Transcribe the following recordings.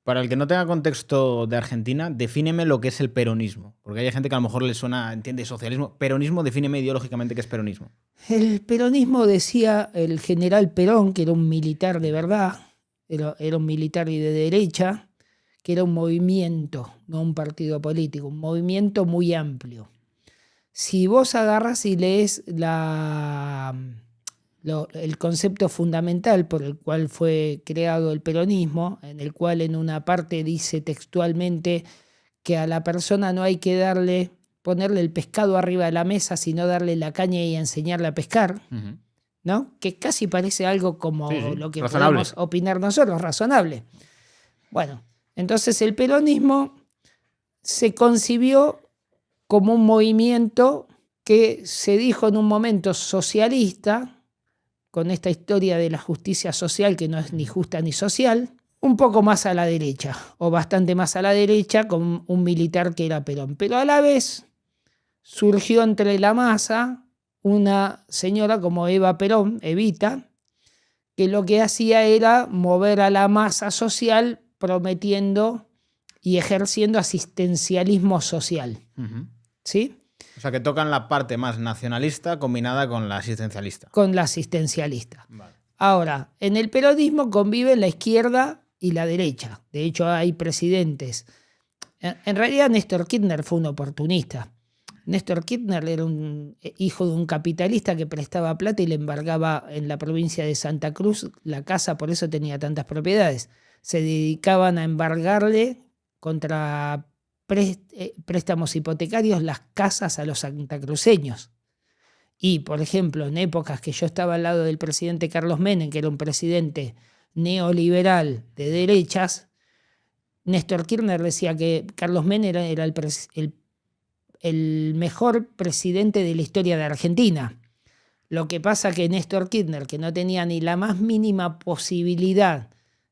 Para el que no tenga contexto de Argentina, defíneme lo que es el peronismo. Porque hay gente que a lo mejor le suena, entiende socialismo. Peronismo, defíneme ideológicamente qué es peronismo. El peronismo, decía el general Perón, que era un militar de verdad, era un militar y de derecha, que era un movimiento, no un partido político, un movimiento muy amplio. Si vos agarras y lees el concepto fundamental por el cual fue creado el peronismo, en el cual en una parte dice textualmente que a la persona no hay que ponerle el pescado arriba de la mesa, sino darle la caña y enseñarle a pescar, ¿no? Que casi parece algo como lo que razonable. podemos opinar nosotros, razonable. Bueno, entonces el peronismo se concibió como un movimiento que se dijo en un momento socialista, con esta historia de la justicia social que no es ni justa ni social, un poco más a la derecha, o bastante más a la derecha, con un militar que era Perón. Pero a la vez surgió entre la masa una señora como Eva Perón, Evita, que lo que hacía era mover a la masa social prometiendo y ejerciendo asistencialismo social. ¿Sí? O sea, que tocan la parte más nacionalista combinada con la asistencialista. Con la asistencialista. Vale. Ahora, en el peronismo conviven la izquierda y la derecha. De hecho, hay presidentes. En realidad, Néstor Kirchner fue un oportunista. Néstor Kirchner era un hijo de un capitalista que prestaba plata y le embargaba en la provincia de Santa Cruz la casa, por eso tenía tantas propiedades. Se dedicaban a embargarle contra préstamos hipotecarios las casas a los santacruceños. Y, por ejemplo, en épocas que yo estaba al lado del presidente Carlos Menem, que era un presidente neoliberal de derechas, Néstor Kirchner decía que Carlos Menem era el mejor presidente de la historia de Argentina. Lo que pasa que Néstor Kirchner, que no tenía ni la más mínima posibilidad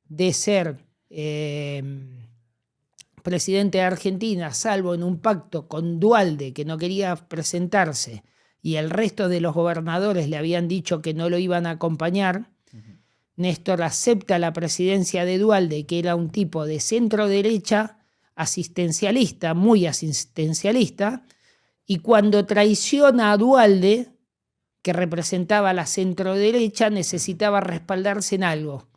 de ser presidente de Argentina, salvo en un pacto con Duhalde, que no quería presentarse, y el resto de los gobernadores le habían dicho que no lo iban a acompañar, Néstor acepta la presidencia de Duhalde, que era un tipo de centro-derecha, asistencialista, muy asistencialista, y cuando traiciona a Duhalde, que representaba a la centro-derecha, necesitaba respaldarse en algo.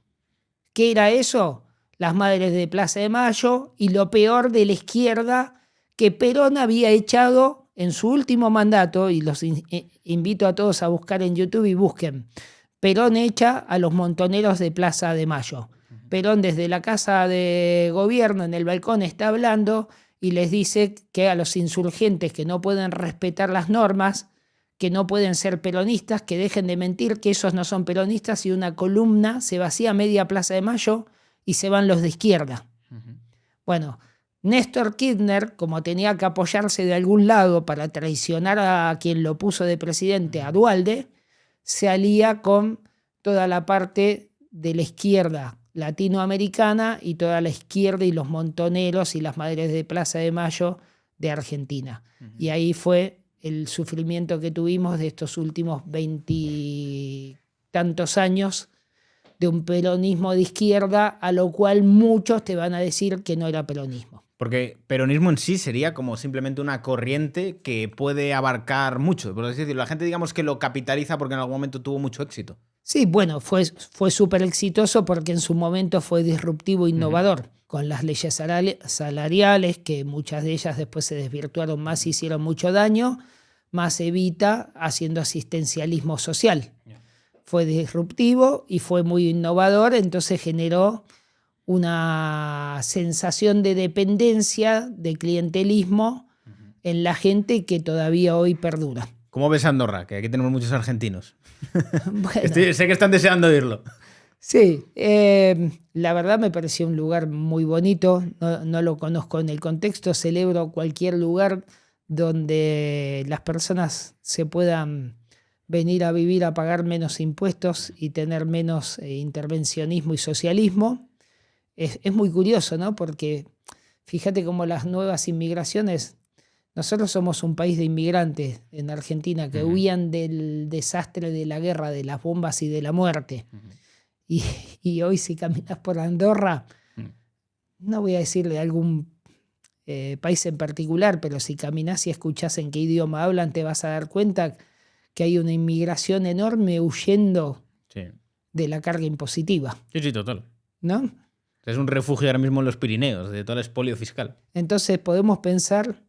¿Qué era eso? Las madres de Plaza de Mayo y lo peor de la izquierda que Perón había echado en su último mandato, y los invito a todos a buscar en YouTube y busquen. Perón echa a los montoneros de Plaza de Mayo. Perón desde la casa de gobierno en el balcón está hablando y les dice que a los insurgentes que no pueden respetar las normas, que no pueden ser peronistas, que dejen de mentir, que esos no son peronistas, y una columna se vacía media Plaza de Mayo y se van los de izquierda. Bueno, Néstor Kirchner, como tenía que apoyarse de algún lado para traicionar a quien lo puso de presidente, a Duhalde, se alía con toda la parte de la izquierda latinoamericana y toda la izquierda y los montoneros y las madres de Plaza de Mayo de Argentina. Y ahí fue el sufrimiento que tuvimos de estos últimos 20 tantos años de un peronismo de izquierda, a lo cual muchos te van a decir que no era peronismo. Porque peronismo en sí sería como simplemente una corriente que puede abarcar mucho. Por así decirlo, la gente digamos que lo capitaliza porque en algún momento tuvo mucho éxito. Sí, bueno, fue súper exitoso porque en su momento fue disruptivo e innovador, con las leyes salariales, que muchas de ellas después se desvirtuaron más y hicieron mucho daño, más Evita haciendo asistencialismo social. Fue disruptivo y fue muy innovador, entonces generó una sensación de dependencia, de clientelismo en la gente que todavía hoy perdura. ¿Cómo ves Andorra? Que aquí tenemos muchos argentinos. Bueno, Sé que están deseando oírlo. sí, la verdad me pareció un lugar muy bonito, no lo conozco en el contexto, celebro cualquier lugar donde las personas se puedan venir a vivir, a pagar menos impuestos y tener menos intervencionismo y socialismo. Es muy curioso, ¿no? Porque fíjate cómo las nuevas inmigraciones, nosotros somos un país de inmigrantes en Argentina que huían del desastre de la guerra, de las bombas y de la muerte. Y hoy si caminas por Andorra, no voy a decir de algún país en particular, pero si caminás y escuchás en qué idioma hablan, te vas a dar cuenta que hay una inmigración enorme huyendo de la carga impositiva. Sí, total. ¿No? Es un refugio ahora mismo en los Pirineos, de todo el expolio fiscal. Entonces podemos pensar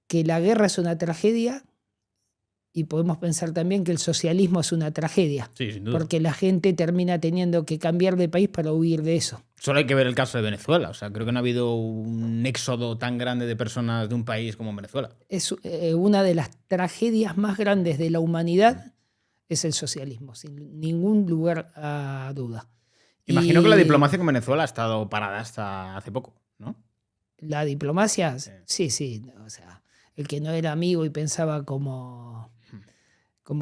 que la guerra es una tragedia y podemos pensar también que el socialismo es una tragedia. Sí, sin duda. Porque la gente termina teniendo que cambiar de país para huir de eso. Solo hay que ver el caso de Venezuela. O sea, creo que no ha habido un éxodo tan grande de personas de un país como Venezuela. Es una de las tragedias más grandes de la humanidad, es el socialismo, sin ningún lugar a duda. Imagino que la diplomacia con Venezuela ha estado parada hasta hace poco, ¿no? La diplomacia, sí. O sea, el que no era amigo y pensaba como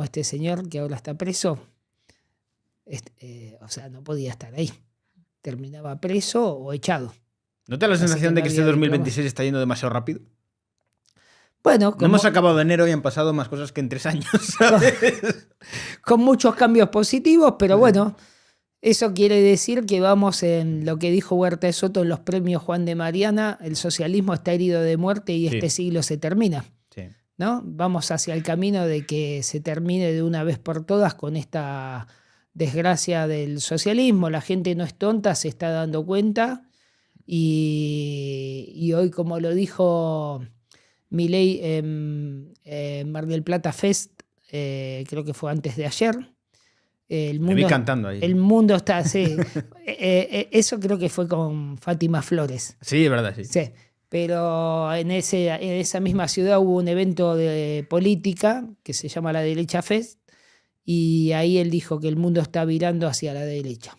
este señor que ahora está preso, o sea, no podía estar ahí. Terminaba preso o echado. ¿No te da la sensación de que este 2026 está yendo demasiado rápido? Bueno, no hemos acabado de enero y han pasado más cosas que en 3 años, ¿sabes? Con muchos cambios positivos, pero bueno, eso quiere decir que vamos en lo que dijo Huerta de Soto en los premios Juan de Mariana: el socialismo está herido de muerte y este siglo se termina. Sí. ¿No? Vamos hacia el camino de que se termine de una vez por todas con esta desgracia del socialismo. La gente no es tonta, se está dando cuenta y hoy, como lo dijo Milei en Mar del Plata Fest, creo que fue antes de ayer. El mundo, me vi cantando ahí. El mundo está, sí. Eso creo que fue con Fátima Flores. Sí, es verdad, sí. Sí. Pero en esa misma ciudad hubo un evento de política que se llama La Derecha Fest, y ahí él dijo que el mundo está virando hacia la derecha.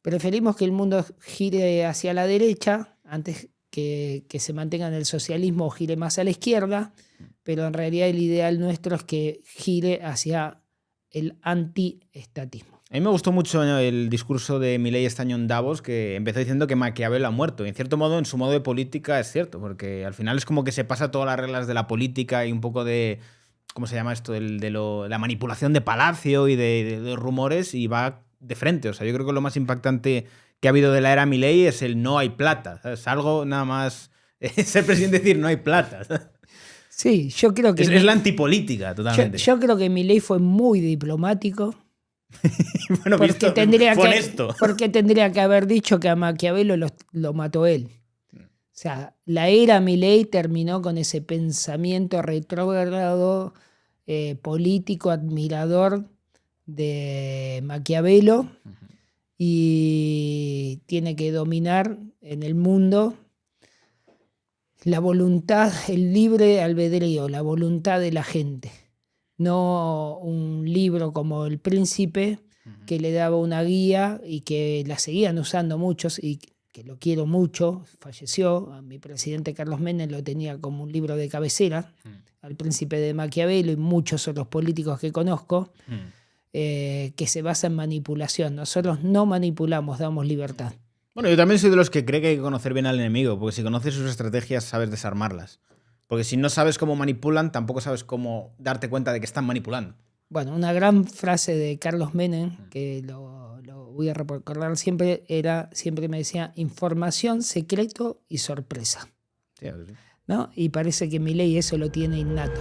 Preferimos que el mundo gire hacia la derecha antes que se mantenga en el socialismo o gire más a la izquierda, pero en realidad el ideal nuestro es que gire hacia el antiestatismo. A mí me gustó mucho el discurso de Milei este año en Davos, que empezó diciendo que Maquiavelo ha muerto. Y en cierto modo, en su modo de política es cierto, porque al final es como que se pasa todas las reglas de la política y un poco de, ¿cómo se llama esto? La manipulación de palacio y de rumores, y va de frente. O sea, yo creo que lo más impactante que ha habido de la era Milei es el no hay plata. Es algo nada más ser presidente y decir no hay plata. Sí, yo creo que... Es la antipolítica, totalmente. Yo creo que Milei fue muy diplomático. Bueno, porque tendría que haber dicho que a Maquiavelo lo mató él. O sea, la era Milei terminó con ese pensamiento retrógrado, político, admirador de Maquiavelo, y tiene que dominar en el mundo la voluntad, el libre albedrío, la voluntad de la gente. No un libro como El Príncipe, que le daba una guía y que la seguían usando muchos, y que lo quiero mucho, falleció. A mi presidente Carlos Menem lo tenía como un libro de cabecera, al Príncipe de Maquiavelo, y muchos otros políticos que conozco, que se basa en manipulación. Nosotros no manipulamos, damos libertad. Bueno, yo también soy de los que cree que hay que conocer bien al enemigo, porque si conoces sus estrategias sabes desarmarlas. Porque si no sabes cómo manipulan, tampoco sabes cómo darte cuenta de que están manipulando. Bueno, una gran frase de Carlos Menem, que lo voy a recordar siempre, siempre me decía: información, secreto y sorpresa. Sí. ¿No? Y parece que Milei eso lo tiene innato.